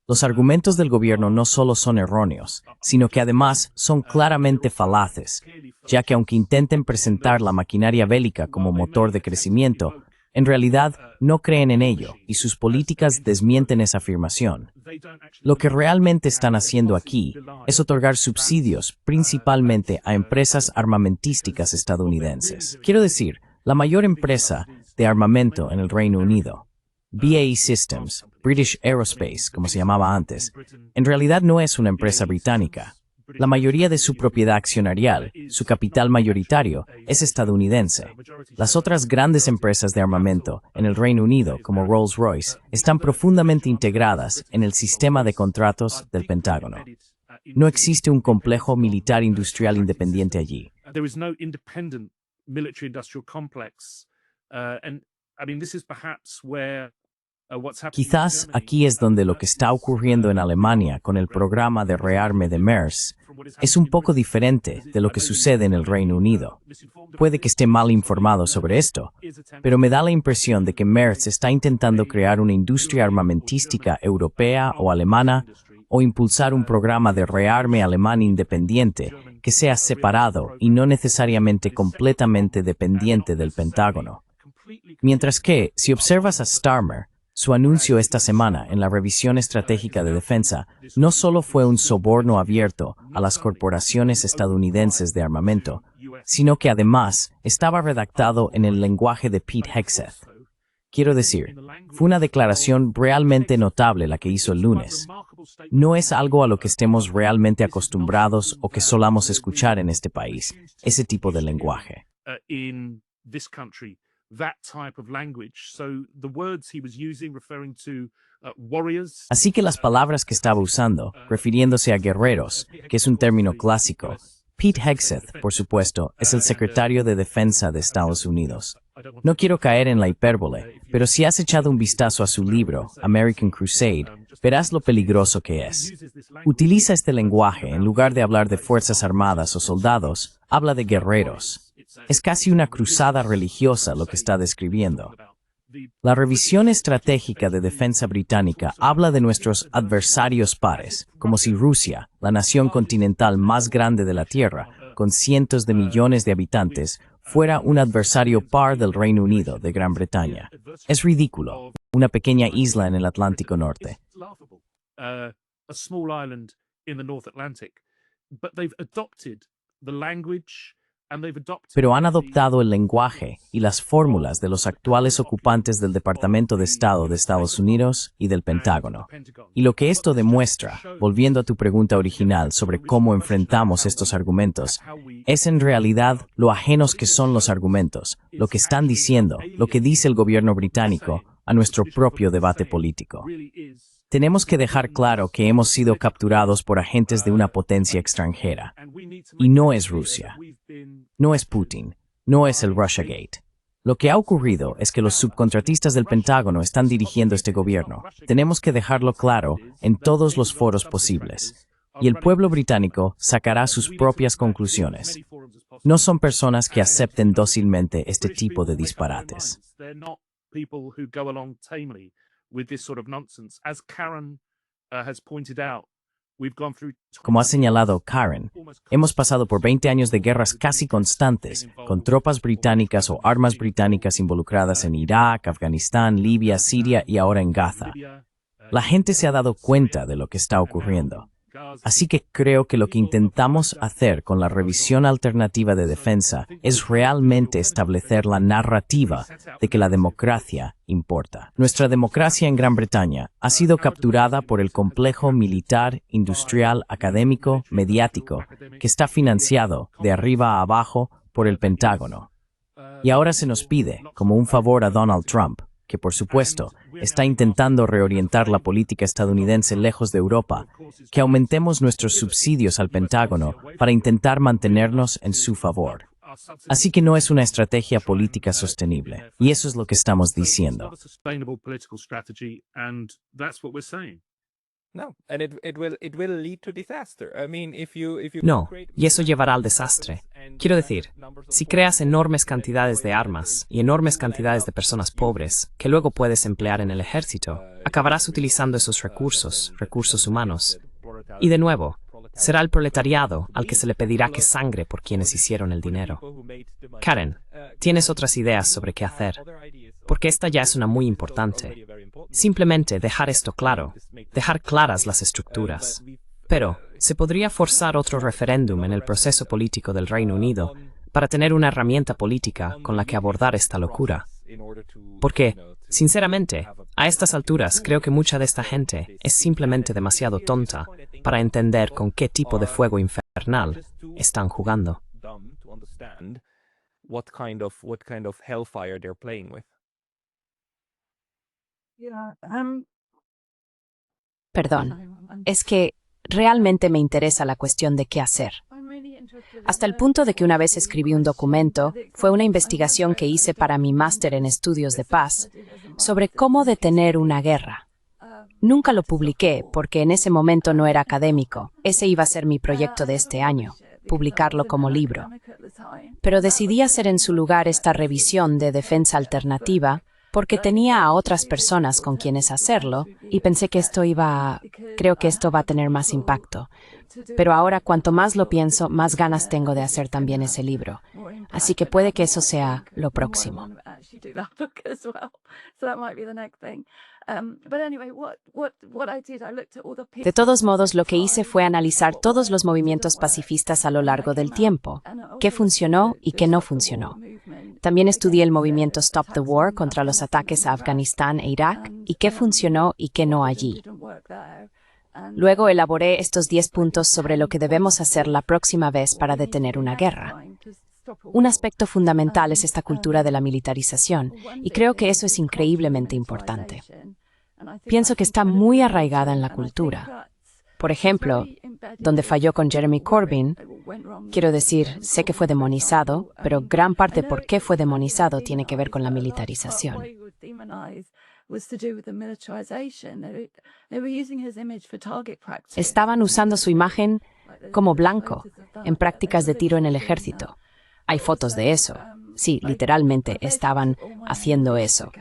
Los argumentos del gobierno no solo son erróneos, sino que además son claramente falaces, ya que aunque intenten presentar la maquinaria bélica como motor de crecimiento, en realidad no creen en ello y sus políticas desmienten esa afirmación. Lo que realmente están haciendo aquí es otorgar subsidios principalmente a empresas armamentísticas estadounidenses. Quiero decir, la mayor empresa de armamento en el Reino Unido, BAE Systems, British Aerospace, como se llamaba antes, en realidad no es una empresa británica. La mayoría de su propiedad accionarial, su capital mayoritario, es estadounidense. Las otras grandes empresas de armamento en el Reino Unido, como Rolls-Royce, están profundamente integradas en el sistema de contratos del Pentágono. No existe un complejo militar industrial independiente allí. Quizás aquí es donde lo que está ocurriendo en Alemania con el programa de rearme de Merz es un poco diferente de lo que sucede en el Reino Unido. Puede que esté mal informado sobre esto, pero me da la impresión de que Merz está intentando crear una industria armamentística europea o alemana o impulsar un programa de rearme alemán independiente que sea separado y no necesariamente completamente dependiente del Pentágono. Mientras que, si observas a Starmer, Su anuncio esta semana en la revisión estratégica de defensa no solo fue un soborno abierto a las corporaciones estadounidenses de armamento, sino que además estaba redactado en el lenguaje de Pete Hegseth. Quiero decir, fue una declaración realmente notable la que hizo el lunes. No es algo a lo que estemos realmente acostumbrados o que solamos escuchar en este país, ese tipo de lenguaje. Así que las palabras que estaba usando, refiriéndose a guerreros, que es un término clásico, Pete Hegseth, por supuesto, es el secretario de Defensa de Estados Unidos. No quiero caer en la hipérbole, pero si has echado un vistazo a su libro, American Crusade, verás lo peligroso que es. Utiliza este lenguaje en lugar de hablar de fuerzas armadas o soldados, habla de guerreros. Es casi una cruzada religiosa lo que está describiendo. La revisión estratégica de defensa británica habla de nuestros adversarios pares, como si Rusia, la nación continental más grande de la Tierra, con cientos de millones de habitantes, fuera un adversario par del Reino Unido de Gran Bretaña. Es ridículo, una pequeña isla en el Atlántico Norte. Pero han adoptado el lenguaje y las fórmulas de los actuales ocupantes del Departamento de Estado de Estados Unidos y del Pentágono. Y lo que esto demuestra, volviendo a tu pregunta original sobre cómo enfrentamos estos argumentos, es en realidad lo ajenos que son los argumentos, lo que están diciendo, lo que dice el gobierno británico, a nuestro propio debate político. Tenemos que dejar claro que hemos sido capturados por agentes de una potencia extranjera. Y no es Rusia. No es Putin. No es el Russiagate. Lo que ha ocurrido es que los subcontratistas del Pentágono están dirigiendo este gobierno. Tenemos que dejarlo claro en todos los foros posibles. Y el pueblo británico sacará sus propias conclusiones. No son personas que acepten dócilmente este tipo de disparates. Como ha señalado Karen, hemos pasado por 20 años de guerras casi constantes, con tropas británicas o armas británicas involucradas en Irak, Afganistán, Libia, Siria y ahora en Gaza. La gente se ha dado cuenta de lo que está ocurriendo. Así que creo que lo que intentamos hacer con la revisión alternativa de defensa es realmente establecer la narrativa de que la democracia importa. Nuestra democracia en Gran Bretaña ha sido capturada por el complejo militar, industrial, académico, mediático, que está financiado de arriba a abajo por el Pentágono. Y ahora se nos pide, como un favor a Donald Trump, que por supuesto está intentando reorientar la política estadounidense lejos de Europa, que aumentemos nuestros subsidios al Pentágono para intentar mantenernos en su favor. Así que no es una estrategia política sostenible, y eso es lo que estamos diciendo. No, y eso llevará al desastre. Quiero decir, si creas enormes cantidades de armas y enormes cantidades de personas pobres, que luego puedes emplear en el ejército, acabarás utilizando esos recursos humanos. Y de nuevo, será el proletariado al que se le pedirá que sangre por quienes hicieron el dinero. Karen, ¿tienes otras ideas sobre qué hacer? Porque esta ya es una muy importante. Simplemente dejar esto claro, dejar claras las estructuras. Pero, ¿se podría forzar otro referéndum en el proceso político del Reino Unido para tener una herramienta política con la que abordar esta locura? Porque, sinceramente, a estas alturas creo que mucha de esta gente es simplemente demasiado tonta para entender con qué tipo de fuego infernal están jugando. Perdón, es que realmente me interesa la cuestión de qué hacer. Hasta el punto de que una vez escribí un documento, fue una investigación que hice para mi máster en estudios de paz, sobre cómo detener una guerra. Nunca lo publiqué porque en ese momento no era académico. Ese iba a ser mi proyecto de este año, publicarlo como libro. Pero decidí hacer en su lugar esta revisión de defensa alternativa porque tenía a otras personas con quienes hacerlo y pensé que creo que esto va a tener más impacto. Pero ahora cuanto más lo pienso, más ganas tengo de hacer también ese libro. Así que puede que eso sea lo próximo. actually do that book as well. So that might be the next thing. But anyway, what I did, I looked at all the people. De todos modos, lo que hice fue analizar todos los movimientos pacifistas a lo largo del tiempo, qué funcionó y qué no funcionó. También estudié el movimiento Stop the War contra los ataques a Afganistán e Irak y qué funcionó y qué no allí. Luego elaboré estos 10 puntos sobre lo que debemos hacer la próxima vez para detener una guerra. Un aspecto fundamental es esta cultura de la militarización, y creo que eso es increíblemente importante. Pienso que está muy arraigada en la cultura. Por ejemplo, donde falló con Jeremy Corbyn, quiero decir, sé que fue demonizado, pero gran parte por qué fue demonizado tiene que ver con la militarización. Estaban usando su imagen como blanco en prácticas de tiro en el ejército. Hay fotos de eso. Sí, literalmente estaban haciendo eso.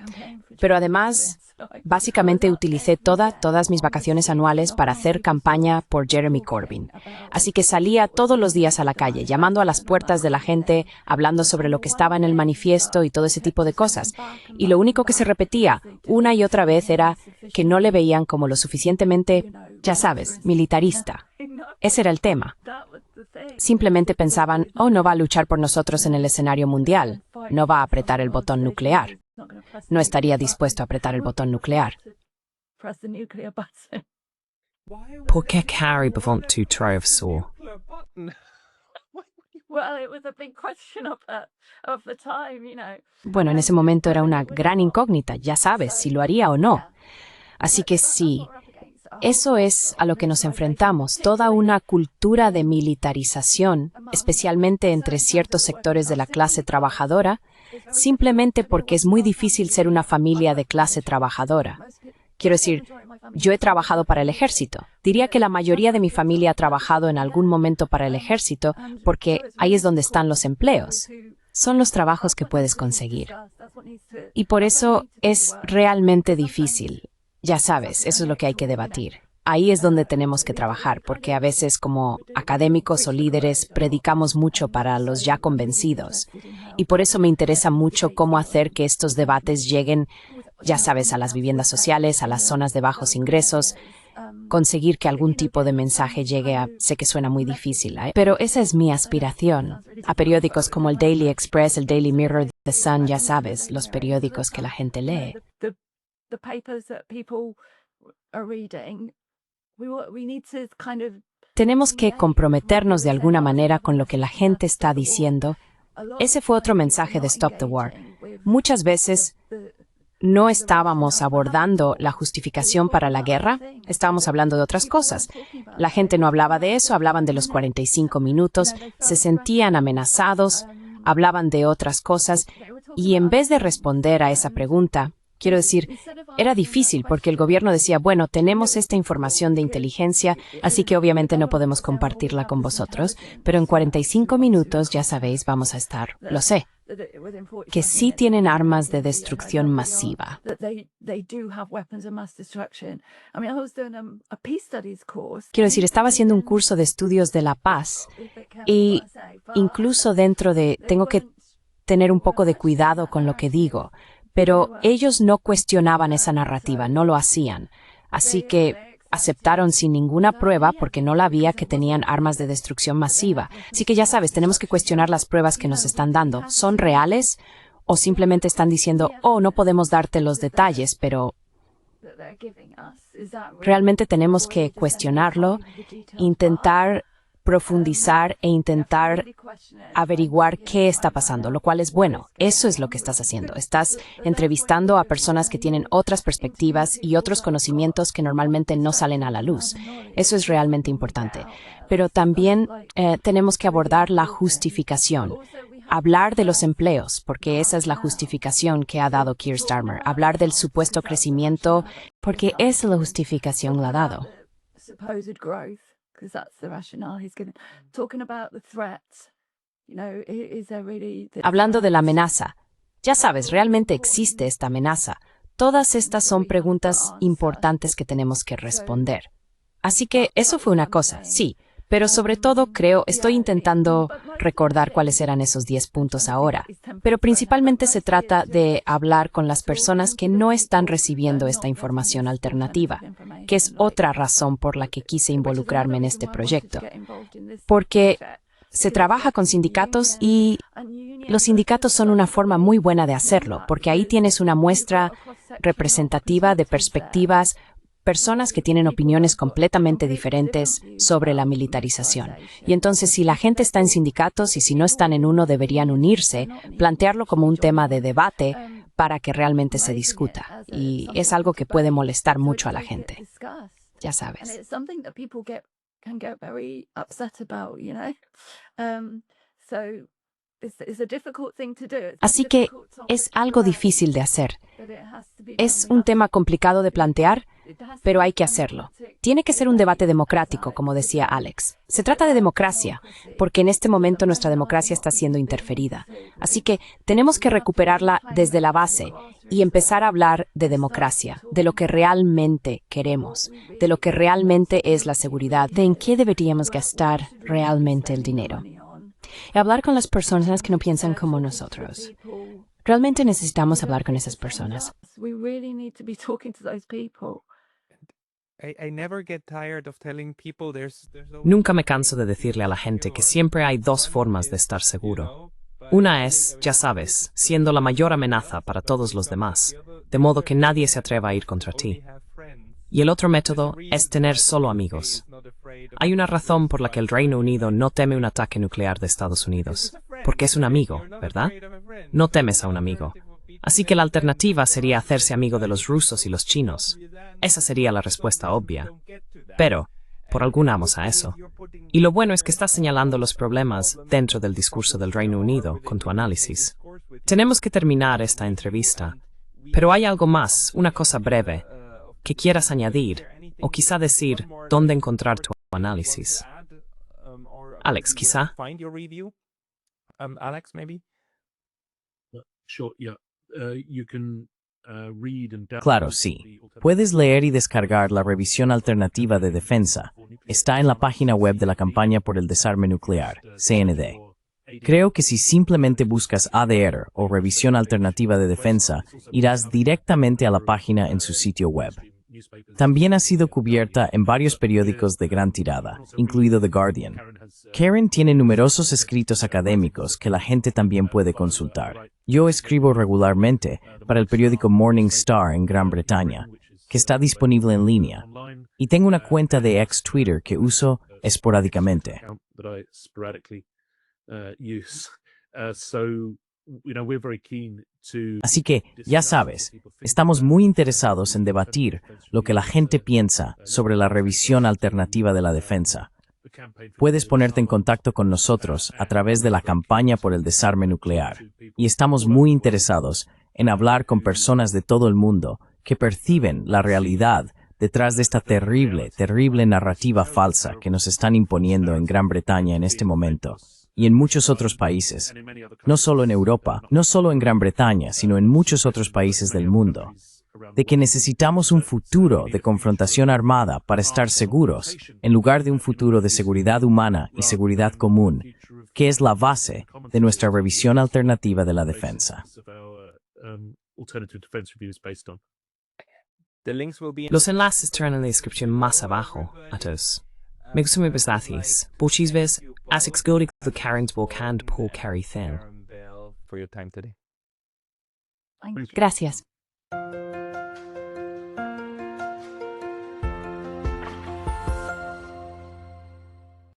Pero además, básicamente utilicé todas mis vacaciones anuales para hacer campaña por Jeremy Corbyn. Así que salía todos los días a la calle, llamando a las puertas de la gente, hablando sobre lo que estaba en el manifiesto y todo ese tipo de cosas. Y lo único que se repetía una y otra vez era que no le veían como lo suficientemente, ya sabes, militarista. Ese era el tema. Simplemente pensaban, oh, no va a luchar por nosotros en el escenario mundial, no va a apretar el botón nuclear. No estaría dispuesto a apretar el botón nuclear. Por qué Carrie bevont tu triumph saw? Bueno, en ese momento era una gran incógnita, ya sabes, si lo haría o no. Así que sí, eso es a lo que nos enfrentamos, toda una cultura de militarización, especialmente entre ciertos sectores de la clase trabajadora, simplemente porque es muy difícil ser una familia de clase trabajadora. Quiero decir, yo he trabajado para el ejército. Diría que la mayoría de mi familia ha trabajado en algún momento para el ejército porque ahí es donde están los empleos. Son los trabajos que puedes conseguir. Y por eso es realmente difícil. Ya sabes, eso es lo que hay que debatir. Ahí es donde tenemos que trabajar, porque a veces como académicos o líderes predicamos mucho para los ya convencidos. Y por eso me interesa mucho cómo hacer que estos debates lleguen, ya sabes, a las viviendas sociales, a las zonas de bajos ingresos, conseguir que algún tipo de mensaje llegue a, sé que suena muy difícil, pero esa es mi aspiración. A periódicos como el Daily Express, el Daily Mirror, The Sun, ya sabes, los periódicos que la gente lee. Tenemos que comprometernos de alguna manera con lo que la gente está diciendo. Ese fue otro mensaje de Stop the War. Muchas veces no estábamos abordando la justificación para la guerra, estábamos hablando de otras cosas. La gente no hablaba de eso, hablaban de los 45 minutos, se sentían amenazados, hablaban de otras cosas, y en vez de responder a esa pregunta, quiero decir, era difícil porque el gobierno decía, bueno, tenemos esta información de inteligencia, así que obviamente no podemos compartirla con vosotros, pero en 45 minutos, ya sabéis, vamos a estar, lo sé, que sí tienen armas de destrucción masiva. Quiero decir, estaba haciendo un curso de estudios de la paz y incluso dentro de, tengo que tener un poco de cuidado con lo que digo, pero ellos no cuestionaban esa narrativa, no lo hacían. Así que aceptaron sin ninguna prueba porque no la había que tenían armas de destrucción masiva. Así que ya sabes, tenemos que cuestionar las pruebas que nos están dando. ¿Son reales? ¿O simplemente están diciendo, oh, no podemos darte los detalles, pero realmente tenemos que cuestionarlo, intentar profundizar e intentar averiguar qué está pasando, lo cual es bueno. Eso es lo que estás haciendo. Estás entrevistando a personas que tienen otras perspectivas y otros conocimientos que normalmente no salen a la luz. Eso es realmente importante. Pero también tenemos que abordar la justificación. Hablar de los empleos, porque esa es la justificación que ha dado Keir Starmer. Hablar del supuesto crecimiento, porque esa la justificación la ha dado. Hablando de la amenaza, ya sabes, realmente existe esta amenaza. Todas estas son preguntas importantes que tenemos que responder. Así que eso fue una cosa, sí, Pero sobre todo, creo, estoy intentando recordar cuáles eran esos 10 puntos ahora. Pero principalmente se trata de hablar con las personas que no están recibiendo esta información alternativa, que es otra razón por la que quise involucrarme en este proyecto. Porque se trabaja con sindicatos y los sindicatos son una forma muy buena de hacerlo, porque ahí tienes una muestra representativa de perspectivas, personas que tienen opiniones completamente diferentes sobre la militarización. Y entonces, si la gente está en sindicatos y si no están en uno, deberían unirse, plantearlo como un tema de debate para que realmente se discuta. Y es algo que puede molestar mucho a la gente. Ya sabes. Así que es algo difícil de hacer. Es un tema complicado de plantear, pero hay que hacerlo. Tiene que ser un debate democrático, como decía Alex. Se trata de democracia, porque en este momento nuestra democracia está siendo interferida. Así que tenemos que recuperarla desde la base y empezar a hablar de democracia, de lo que realmente queremos, de lo que realmente es la seguridad, de en qué deberíamos gastar realmente el dinero. Y hablar con las personas que no piensan como nosotros. Realmente necesitamos hablar con esas personas. I never get tired of telling people there's Nunca me canso de decirle a la gente que siempre hay dos formas de estar seguro. Una es, ya sabes, siendo la mayor amenaza para todos los demás, de modo que nadie se atreva a ir contra ti. Y el otro método es tener solo amigos. Hay una razón por la que el Reino Unido no teme un ataque nuclear de Estados Unidos, porque es un amigo, ¿verdad? No temes a un amigo. Así que la alternativa sería hacerse amigo de los rusos y los chinos. Esa sería la respuesta obvia. Pero, por algún vamos a eso. Y lo bueno es que estás señalando los problemas dentro del discurso del Reino Unido con tu análisis. Tenemos que terminar esta entrevista, pero hay algo más, una cosa breve, que quieras añadir, o quizá decir dónde encontrar tu análisis. Alex, quizá. find your review. Alex, maybe? Sure, yeah. You can read and download Claro, sí. Puedes leer y descargar la revisión alternativa de defensa. Está en la página web de la Campaña por el Desarme Nuclear, CND. Creo que si simplemente buscas ADR o Revisión Alternativa de Defensa, irás directamente a la página en su sitio web. También ha sido cubierta en varios periódicos de gran tirada, incluido The Guardian. Karen tiene numerosos escritos académicos que la gente también puede consultar. Yo escribo regularmente para el periódico Morning Star en Gran Bretaña, que está disponible en línea, y tengo una cuenta de ex Twitter que uso esporádicamente. Así que, ya sabes, estamos muy interesados en debatir lo que la gente piensa sobre la revisión alternativa de la defensa. Puedes ponerte en contacto con nosotros a través de la Campaña por el Desarme Nuclear, y estamos muy interesados en hablar con personas de todo el mundo que perciben la realidad detrás de esta terrible, terrible narrativa falsa que nos están imponiendo en Gran Bretaña en este momento. Y en muchos otros países, no solo en Europa, no solo en Gran Bretaña, sino en muchos otros países del mundo, de que necesitamos un futuro de confrontación armada para estar seguros, en lugar de un futuro de seguridad humana y seguridad común, que es la base de nuestra revisión alternativa de la defensa. The links will be in Los enlaces estarán en la descripción más abajo, atos. Me gusta muy besatis. Bochis Asics Godig the Karen's Hand Paul Carry Thin. Karen Bell for your time today. Gracias.